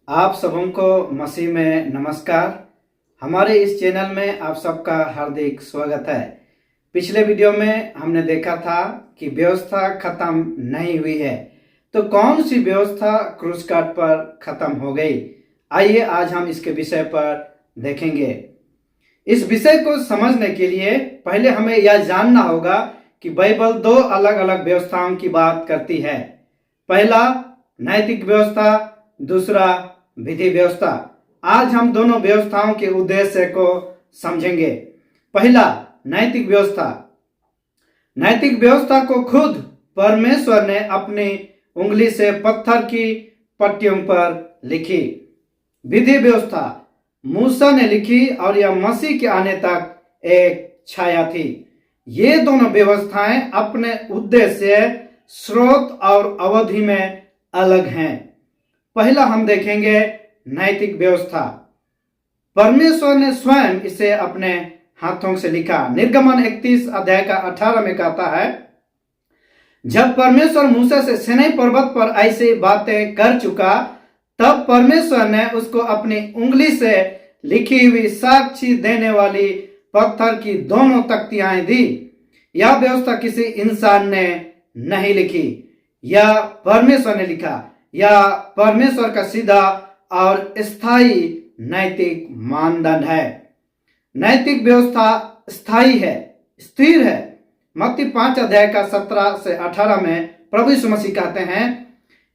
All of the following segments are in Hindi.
आप सबों को मसीह में नमस्कार। हमारे इस चैनल में आप सबका हार्दिक स्वागत है। पिछले वीडियो में हमने देखा था कि व्यवस्था खत्म नहीं हुई है, तो कौन सी व्यवस्था क्रूस काट पर खत्म हो गई। आइए आज हम इसके विषय पर देखेंगे। इस विषय को समझने के लिए पहले हमें यह जानना होगा कि बाइबल दो अलग अलग व्यवस्थाओं की बात करती है। पहला नैतिक व्यवस्था, दूसरा विधि व्यवस्था। आज हम दोनों व्यवस्थाओं के उद्देश्य को समझेंगे। पहला नैतिक व्यवस्था। नैतिक व्यवस्था को खुद परमेश्वर ने अपनी उंगली से पत्थर की पट्टियों पर लिखी। विधि व्यवस्था मूसा ने लिखी और यह मसीह के आने तक एक छाया थी। ये दोनों व्यवस्थाएं अपने उद्देश्य, स्रोत और अवधि में अलग हैं। पहला हम देखेंगे नैतिक व्यवस्था। परमेश्वर ने स्वयं इसे अपने हाथों से लिखा। निर्गमन 31 अध्याय का 18 में कहता है, जब परमेश्वर मूसा से सीनै पर्वत पर ऐसी बातें कर चुका, तब परमेश्वर ने उसको अपनी उंगली से लिखी हुई साक्षी देने वाली पत्थर की दोनों तख्तियां दी। यह व्यवस्था किसी इंसान ने नहीं लिखी, यह परमेश्वर ने लिखा। यह परमेश्वर का सीधा और स्थायी नैतिक मानदंड है। नैतिक व्यवस्था स्थायी है, स्थिर है। मत्ती 5 अध्याय का 17 से 18 में प्रभु यीशु मसीह कहते हैं,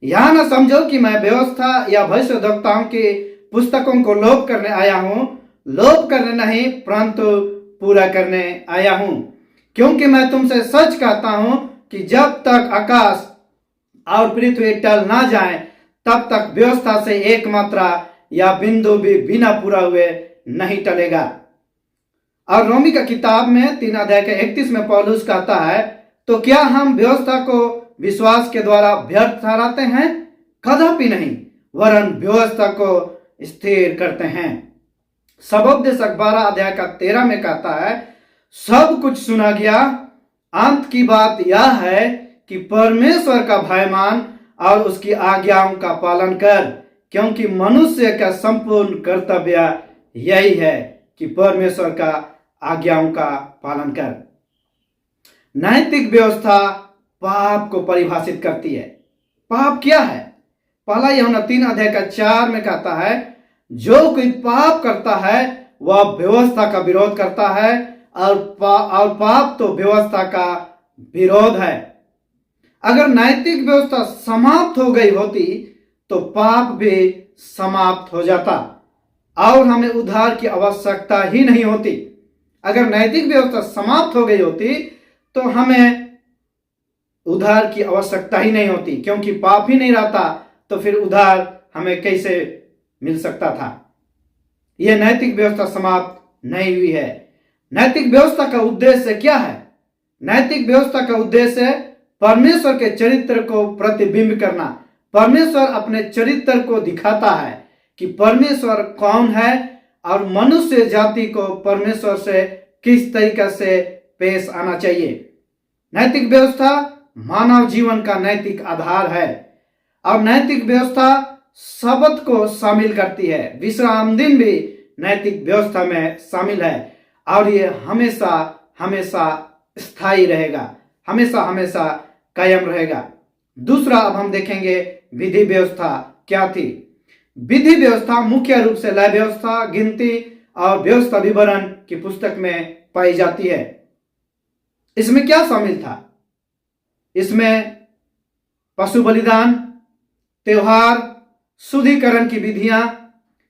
यह न समझो कि मैं व्यवस्था या भविष्यद्वक्ताओं की पुस्तकों को लोप करने आया हूं। लोप करने नहीं, परंतु पूरा करने आया हूं। क्योंकि मैं तुमसे सच कहता हूं कि जब तक आकाश और पृथ्वी टल ना जाए, तब तक व्यवस्था से एक मात्रा या बिंदु भी बिना पूरा हुए नहीं टलेगा। और रोमी का किताब में 3 अध्याय के 31 में पौलुस कहता है, तो क्या हम व्यवस्था को विश्वास के द्वारा व्यर्थ ठहराते हैं? कदापि नहीं, वरन व्यवस्था को स्थिर करते हैं। सबोपदेशक 12 अध्याय का 13 में कहता है, सब कुछ सुना गया, अंत की बात यह है कि परमेश्वर का भय मान और उसकी आज्ञाओं का पालन कर, क्योंकि मनुष्य का संपूर्ण कर्तव्य यही है कि परमेश्वर का आज्ञाओं का पालन कर। नैतिक व्यवस्था पाप को परिभाषित करती है। पाप क्या है? पहला यूहन्ना 3 अध्याय का 4 में कहता है, जो कोई पाप करता है वह व्यवस्था का विरोध करता है और पाप तो व्यवस्था का विरोध है। अगर नैतिक व्यवस्था समाप्त हो गई होती तो पाप भी समाप्त हो जाता और हमें उद्धार की आवश्यकता ही नहीं होती। अगर नैतिक व्यवस्था समाप्त हो गई होती तो हमें उद्धार की आवश्यकता ही नहीं होती, क्योंकि पाप ही नहीं रहता तो फिर उद्धार हमें कैसे मिल सकता था। यह नैतिक व्यवस्था समाप्त नहीं हुई है। नैतिक व्यवस्था का उद्देश्य क्या है? नैतिक व्यवस्था का उद्देश्य परमेश्वर के चरित्र को प्रतिबिंब करना। परमेश्वर अपने चरित्र को दिखाता है कि परमेश्वर कौन है और मनुष्य जाति को परमेश्वर से किस तरीके से पेश आना चाहिए। नैतिक व्यवस्था मानव जीवन का नैतिक आधार है और नैतिक व्यवस्था शब्द को शामिल करती है। विश्राम दिन भी नैतिक व्यवस्था में शामिल है और ये हमेशा हमेशा स्थायी रहेगा, हमेशा हमेशा कायम रहेगा। दूसरा अब हम देखेंगे विधि व्यवस्था क्या थी। विधि व्यवस्था मुख्य रूप से लय व्यवस्था, गिनती और व्यवस्था विवरण की पुस्तक में पाई जाती है। इसमें क्या शामिल था? इसमें पशु बलिदान, त्योहार, शुद्धिकरण की विधियां,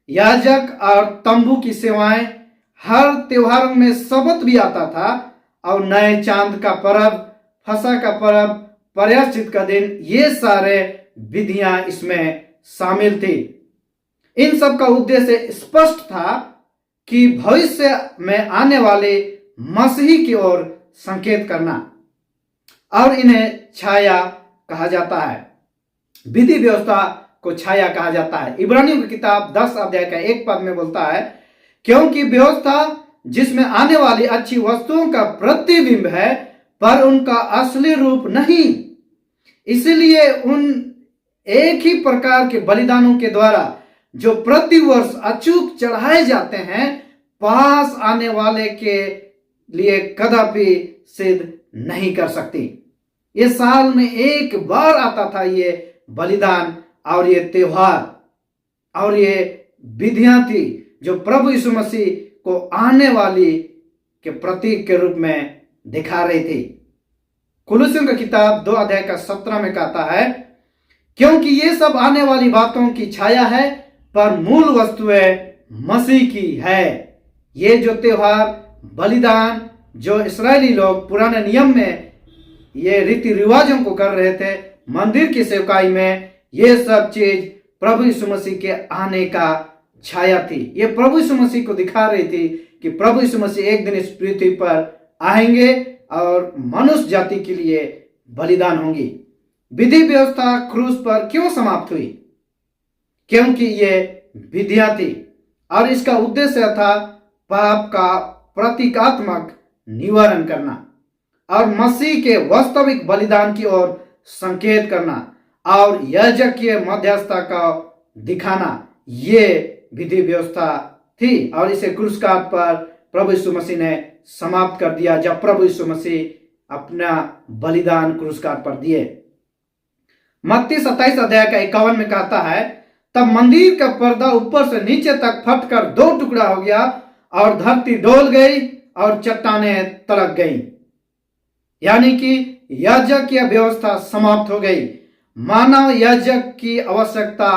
याजक और तंबू की सेवाएं, हर त्योहारों में शबत भी आता था और नए चांद का पर्व, फसह का पर्व, प्रायश्चित का दिन, ये सारे विधियां इसमें शामिल थी। इन सब का उद्देश्य स्पष्ट था कि भविष्य में आने वाले मसीह की ओर संकेत करना और इन्हें छाया कहा जाता है। विधि व्यवस्था को छाया कहा जाता है। इब्रानियों की किताब 10 अध्याय का 1 पद में बोलता है, क्योंकि व्यवस्था जिसमें आने वाली अच्छी वस्तुओं का प्रतिबिंब है पर उनका असली रूप नहीं, इसलिए उन एक ही प्रकार के बलिदानों के द्वारा जो प्रतिवर्ष अचूक चढ़ाए जाते हैं पास आने वाले के लिए कदापि सिद्ध नहीं कर सकती। ये साल में एक बार आता था ये बलिदान और ये त्योहार और ये विधियां थी जो प्रभु यीशु मसीह को आने वाली के प्रतीक के रूप में दिखा रही थी। कुलुस्सियों की किताब 2 अध्याय का 17 में कहता है, क्योंकि ये सब आने वाली बातों की छाया है पर मूल वस्तुएं मसीह की है। ये जो त्योहार बलिदान जो इस्राएली लोग पुराने नियम में ये रीति रिवाजों को कर रहे थे, मंदिर की सेवकाई में, ये सब चीज प्रभु यीशु मसीह के आने का छाया थी। ये प्रभु यीशु मसीह को दिखा रही थी कि प्रभु यीशु मसीह एक दिन इस पृथ्वी पर आएंगे और मनुष्य जाति के लिए बलिदान होंगी। विधि व्यवस्था क्रूस पर क्यों समाप्त हुई? क्योंकि ये विधियां थी और इसका उद्देश्य था पाप का प्रतीकात्मक निवारण करना और मसीह के वास्तविक बलिदान की ओर संकेत करना और याजकीय मध्यस्थता का दिखाना। ये विधि व्यवस्था थी और इसे क्रूस काट पर प्रभु यीशु मसीह ने समाप्त कर दिया जब प्रभु यीशु मसीह अपना बलिदान क्रूस काट पर दिए। मत्ती 27 अध्याय का 51 में कहता है, तब मंदिर का पर्दा ऊपर से नीचे तक फटकर 2 टुकड़ा हो गया और धरती डोल गई और चट्टानें तड़क गई। यानी कि याजकीय व्यवस्था समाप्त हो गई। मानव याजक की आवश्यकता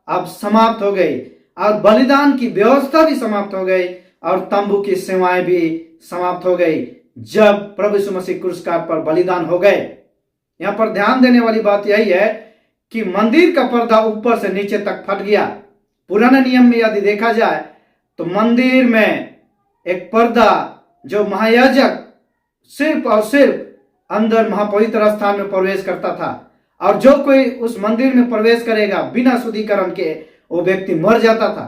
अब समाप्त हो गई और बलिदान की व्यवस्था भी समाप्त हो गई और तंबू की सेवाएं भी समाप्त हो गई जब प्रभु यीशु मसीह क्रूस काट पर बलिदान हो गए। यहां पर ध्यान देने वाली बात यही है कि मंदिर का पर्दा ऊपर से नीचे तक फट गया। पुराने नियम में यदि देखा जाए तो मंदिर में एक पर्दा जो महायाजक सिर्फ और सिर्फ अंदर महापवित्र स्थान में प्रवेश करता था और जो कोई उस मंदिर में प्रवेश करेगा बिना शुद्धिकरण के वो व्यक्ति मर जाता था।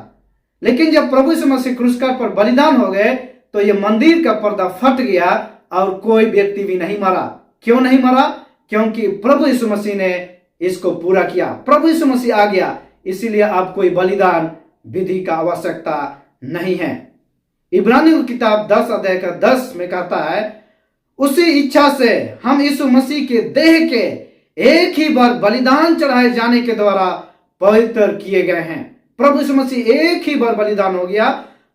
लेकिन जब प्रभु यीशु मसीह क्रूस काट पर बलिदान हो गए तो ये मंदिर का पर्दा फट गया और कोई व्यक्ति भी नहीं मरा। क्यों नहीं मरा? क्योंकि प्रभु यीशु मसीह ने इसको पूरा किया। प्रभु यीशु मसीह आ गया, इसीलिए अब कोई बलिदान विधि का आवश्यकता नहीं है। इब्रानियों की किताब 10 अध्याय का 10 में कहता है, उसी इच्छा से हम यीशु मसीह के देह के एक ही बार बलिदान चढ़ाए जाने के द्वारा पवित्र किए गए हैं। प्रभु यीशु मसीह एक ही बार बलिदान हो गया,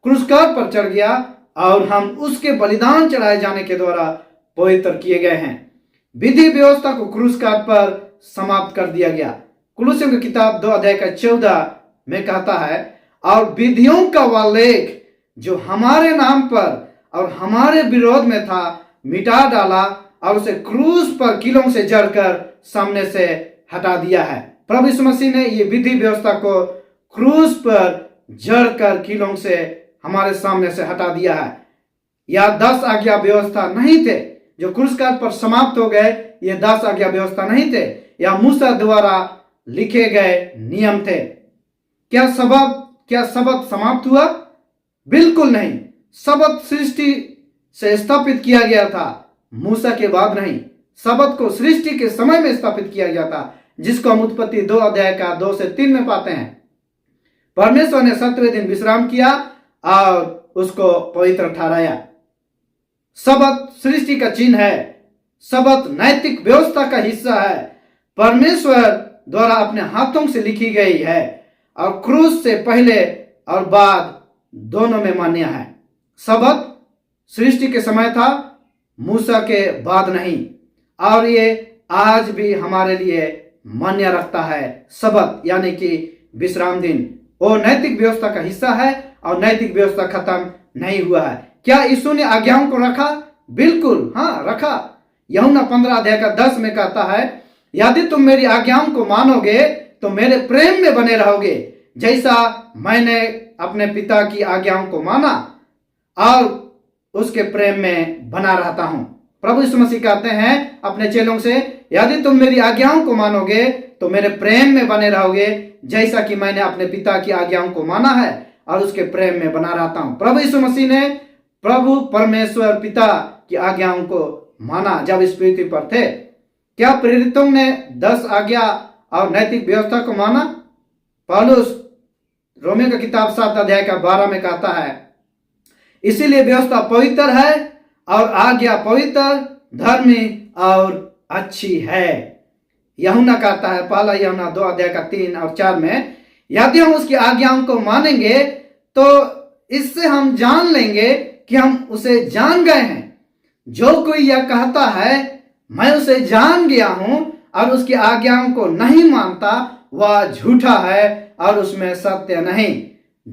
क्रूस काट पर चढ़ गया और हम उसके बलिदान चढ़ाए जाने के द्वारा पवित्र किए गए हैं। विधि व्यवस्था को क्रूस काट पर समाप्त कर दिया गया। कुलुस्सियों की किताब 2 अध्याय का 14 में कहता है, और विधियों का वह लेख जो हमारे नाम पर और हमारे विरोध में था मिटा डाला और उसे क्रूस पर कीलों से जड़कर सामने से हटा दिया है। प्रभु यीशु मसीह ने ये विधि व्यवस्था को क्रूस पर जड़कर कीलों से हमारे सामने से हटा दिया है। या 10 आज्ञा व्यवस्था नहीं थे जो क्रूस काट पर समाप्त हो गए। ये 10 आज्ञा व्यवस्था नहीं थे या मूसा द्वारा लिखे गए नियम थे। क्या सबत समाप्त हुआ? बिल्कुल नहीं। सबत सृष्टि से स्थापित किया गया था, मूसा के बाद नहीं। सबत को सृष्टि के समय में स्थापित किया गया था, जिसको हम उत्पत्ति 2 अध्याय का 2 से 3 में पाते हैं। परमेश्वर ने 7वें दिन विश्राम किया और उसको पवित्र ठहराया। सबत सृष्टि का चिन्ह है। सबत नैतिक व्यवस्था का हिस्सा है, परमेश्वर द्वारा अपने हाथों से लिखी गई है और क्रूस से पहले और बाद दोनों में मान्य है। सबत सृष्टि के समय था, मूसा के बाद नहीं, और ये आज भी हमारे लिए मान्य रखता है। सबत यानी कि विश्राम दिन वो नैतिक व्यवस्था का हिस्सा है और नैतिक व्यवस्था खत्म नहीं हुआ है। क्या यीशु ने आज्ञाओं को रखा? बिल्कुल हाँ, रखा। यूहन्ना 15 अध्याय का 10 में कहता है, यदि तुम मेरी आज्ञाओं को मानोगे तो मेरे प्रेम में बने रहोगे, जैसा मैंने अपने पिता की आज्ञाओं को माना और उसके प्रेम में बना रहता हूं। प्रभु यीशु मसीह कहते हैं अपने चेलों से, यदि तुम मेरी आज्ञाओं को मानोगे तो मेरे प्रेम में बने रहोगे, जैसा कि मैंने अपने पिता की आज्ञाओं को माना है और उसके प्रेम में बना रहता हूं। प्रभु यीशु मसीह ने प्रभु परमेश्वर पिता की आज्ञाओं को माना जब इस पृथ्वी पर थे। क्या प्रेरितों ने 10 आज्ञा और नैतिक व्यवस्था को माना? पौलुस रोमियो का किताब 7 अध्याय का 12 में कहता है, इसीलिए व्यवस्था पवित्र है और आज्ञा पवित्र, धर्मी और अच्छी है। यूहन्ना कहता है, पहला यूहन्ना 2 अध्याय का 3 और 4 में, यदि हम उसकी आज्ञाओं को मानेंगे तो इससे हम जान लेंगे कि हम उसे जान गए हैं। जो कोई यह कहता है मैं उसे जान गया हूं और उसकी आज्ञाओं को नहीं मानता, वह झूठा है और उसमें सत्य नहीं।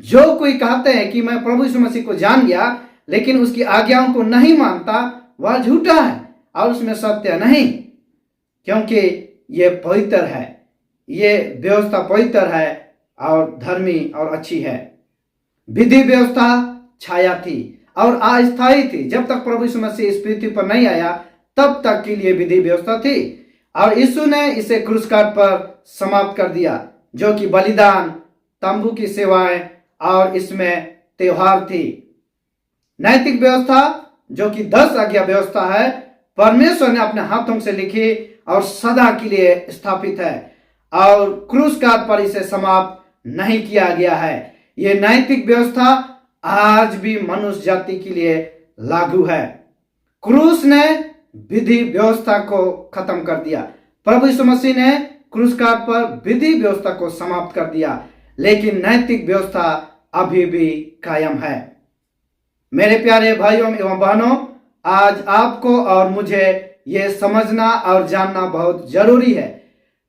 जो कोई कहते हैं कि मैं प्रभु यीशु मसीह को जान गया लेकिन उसकी आज्ञाओं को नहीं मानता, वह झूठा है और उसमें सत्य नहीं, क्योंकि ये पवित्र है, ये व्यवस्था पवित्र है और धर्मी और अच्छी है। विधि व्यवस्था छाया थी और अस्थायी थी। जब तक प्रभु यीशु मसीह इस पृथ्वी पर नहीं आया तब तक के लिए विधि व्यवस्था थी और यीशु ने इसे क्रूस काट पर समाप्त कर दिया, जो कि बलिदान, तंबू की सेवाएं और इसमें त्योहार थी। नैतिक व्यवस्था जो कि 10 आज्ञा व्यवस्था है, परमेश्वर ने अपने हाथों से लिखी और सदा के लिए स्थापित है और क्रूस काट पर इसे समाप्त नहीं किया गया है। ये नैतिक व्यवस्था आज भी मनुष्य जाति के लिए लागू है। क्रूस ने विधि व्यवस्था को खत्म कर दिया। प्रभु यीशु मसीह ने क्रूस काट पर विधि व्यवस्था को समाप्त कर दिया, लेकिन नैतिक व्यवस्था अभी भी कायम है। मेरे प्यारे भाइयों एवं बहनों, आज आपको और मुझे ये समझना और जानना बहुत जरूरी है।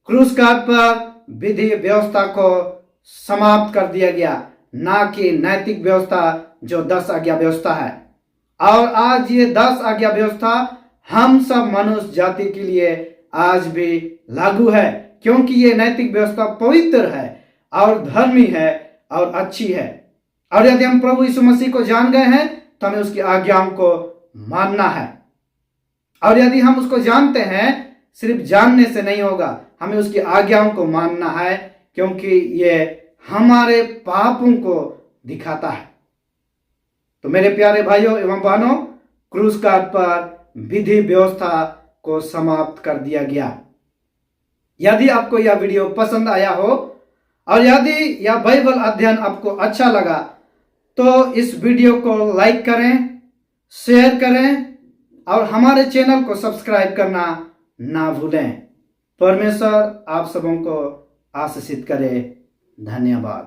क्रूस काट पर विधि व्यवस्था को समाप्त कर दिया गया, ना कि नैतिक व्यवस्था जो 10 आज्ञा व्यवस्था है। और आज ये 10 आज्ञा व्यवस्था हम सब मनुष्य जाति के लिए आज भी लागू है, क्योंकि ये नैतिक व्यवस्था पवित्र है और धर्मी है और अच्छी है। और यदि हम प्रभु यीशु मसीह को जान गए हैं तो हमें उसकी आज्ञाओं को मानना है। और यदि हम उसको जानते हैं, सिर्फ जानने से नहीं होगा, हमें उसकी आज्ञाओं को मानना है, क्योंकि ये हमारे पापों को दिखाता है। तो मेरे प्यारे भाइयों एवं बहनों, क्रूस काट पर विधि व्यवस्था को समाप्त कर दिया गया। यदि आपको यह वीडियो पसंद आया हो और यदि यह बाइबल अध्ययन आपको अच्छा लगा तो इस वीडियो को लाइक करें, शेयर करें और हमारे चैनल को सब्सक्राइब करना ना भूलें। परमेश्वर आप सबों को आशीषित करे। धन्यवाद।